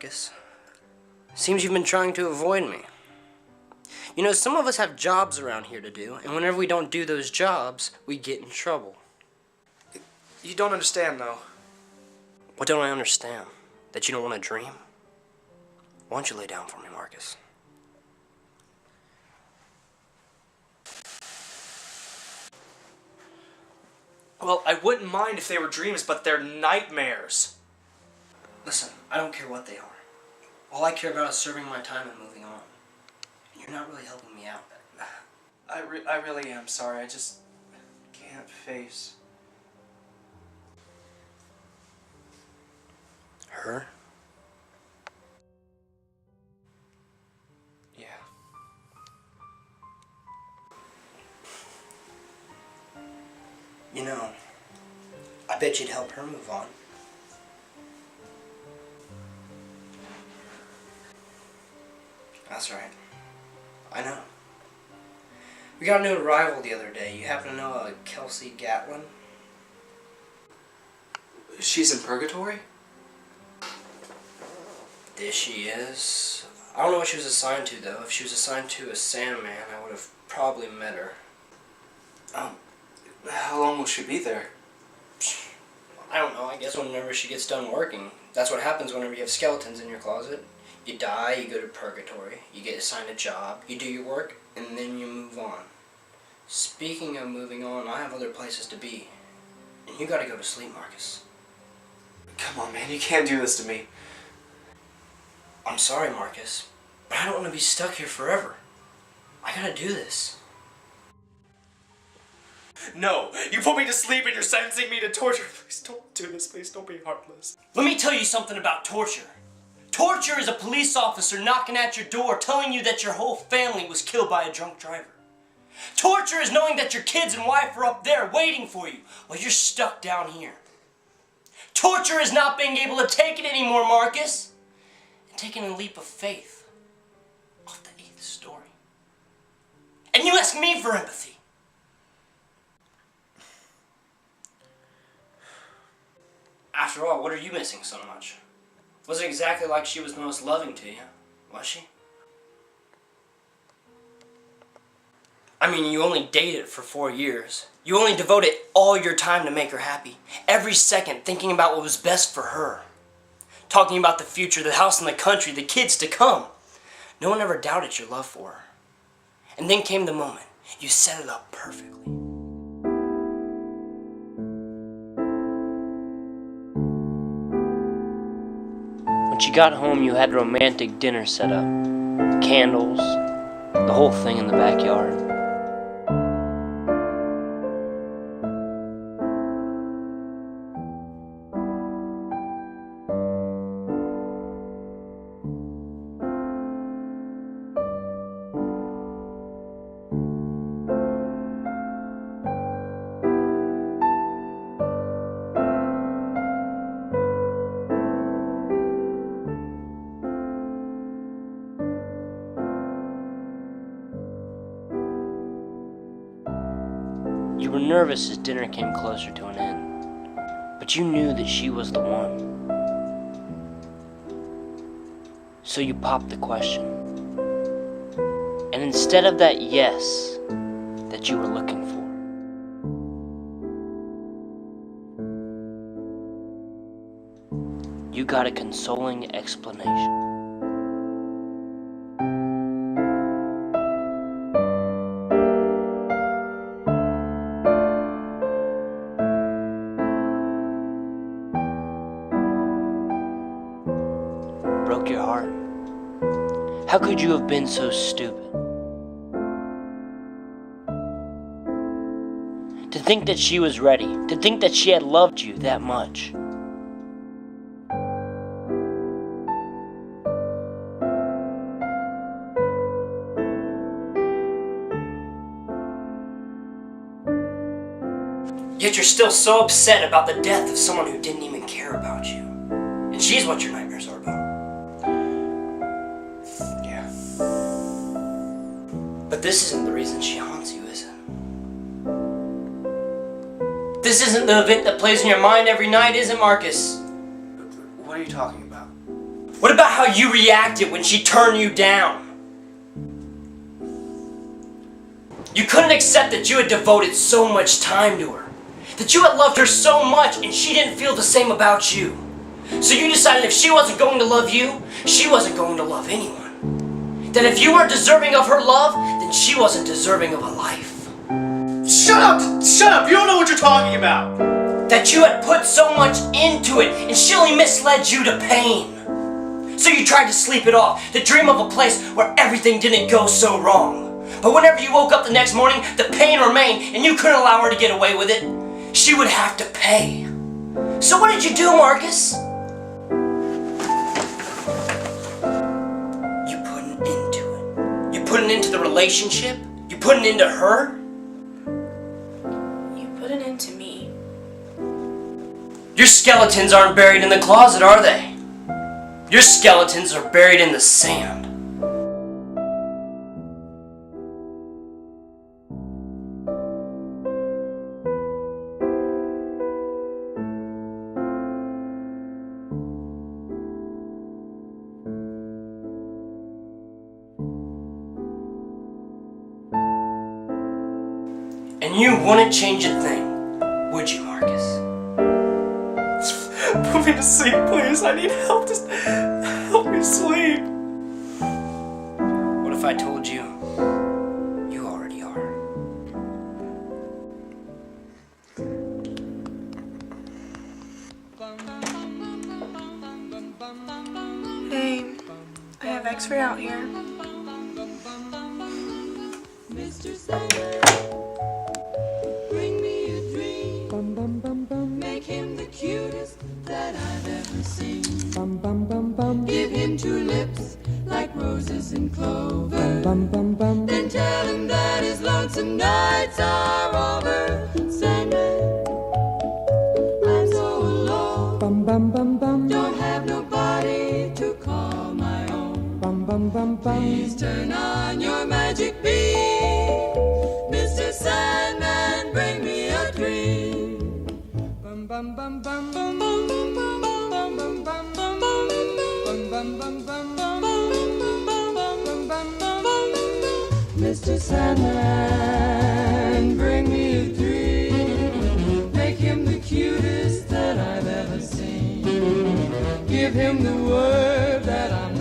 Marcus. Seems you've been trying to avoid me. You know, some of us have jobs around here to do, and whenever we don't do those jobs, we get in trouble. You don't understand, though. What don't I understand? That you don't want to dream? Why don't you lay down for me, Marcus? Well, I wouldn't mind if they were dreams, but they're nightmares. Listen, I don't care what they are. All I care about is serving my time and moving on. You're not really helping me out. I really am sorry. I just can't face her. Yeah. You know, I bet you'd help her move on. That's right. I know. We got a new arrival the other day. You happen to know a Kelsie Gatlin? She's in purgatory? This she is. I don't know what she was assigned to, though. If she was assigned to a Sandman, I would have probably met her. How long will she be there? I don't know. I guess whenever she gets done working. That's what happens whenever you have skeletons in your closet. You die, you go to purgatory, you get assigned a job, you do your work, and then you move on. Speaking of moving on, I have other places to be. And you gotta go to sleep, Marcus. Come on, man. You can't do this to me. I'm sorry, Marcus, but I don't want to be stuck here forever. I gotta do this. No, you put me to sleep and you're sentencing me to torture. Please don't do this. Please don't be heartless. Let me tell you something about torture. Torture is a police officer knocking at your door telling you that your whole family was killed by a drunk driver. Torture is knowing that your kids and wife are up there waiting for you while you're stuck down here. Torture is not being able to take it anymore, Marcus. And taking a leap of faith off the 8th story. And you ask me for empathy. After all, what are you missing so much? Wasn't exactly like she was the most loving to you, was she? I mean, you only dated for 4 years. You only devoted all your time to make her happy. Every second thinking about what was best for her. Talking about the future, the house in the country, the kids to come. No one ever doubted your love for her. And then came the moment. You set it up perfectly. When she got home, you had a romantic dinner set up. Candles, the whole thing in the backyard. You were nervous as dinner came closer to an end, but you knew that she was the one. So you popped the question. And instead of that yes that you were looking for, you got a consoling explanation. Broke your heart. How could you have been so stupid? To think that she was ready, to think that she had loved you that much. Yet you're still so upset about the death of someone who didn't even care about you. And she's what your nightmares are about. Yeah. But this isn't the reason she haunts you, is it? This isn't the event that plays in your mind every night, is it, Marcus? What are you talking about? What about how you reacted when she turned you down? You couldn't accept that you had devoted so much time to her, that you had loved her so much and she didn't feel the same about you. So you decided if she wasn't going to love you, she wasn't going to love anyone. That if you weren't deserving of her love, then she wasn't deserving of a life. Shut up! Shut up! You don't know what you're talking about! That you had put so much into it and she only misled you to pain. So you tried to sleep it off, to dream of a place where everything didn't go so wrong. But whenever you woke up the next morning, the pain remained and you couldn't allow her to get away with it. She would have to pay. So what did you do, Marcus? You put an end to it. You put an end to the relationship. You put an end to her. You put an end to me. Your skeletons aren't buried in the closet, are they? Your skeletons are buried in the sand. And you wouldn't change a thing, would you, Marcus? Put me to sleep, please. I need help. Just help me sleep. What if I told you, you already are? Hey, I have X-ray out here. Mr. Sandman, bring me a dream. Make him the cutest that I've ever seen. Give him 2 lips like roses and clover. Then tell him that his lonesome nights are over. Sandman, I'm so alone. Don't have nobody to call my own. Please turn on your magic beam. Mr. Sandman, bring me a dream. Mr. Sandman, bring me a dream. Make him the cutest that I've ever seen. Give him the word that I'm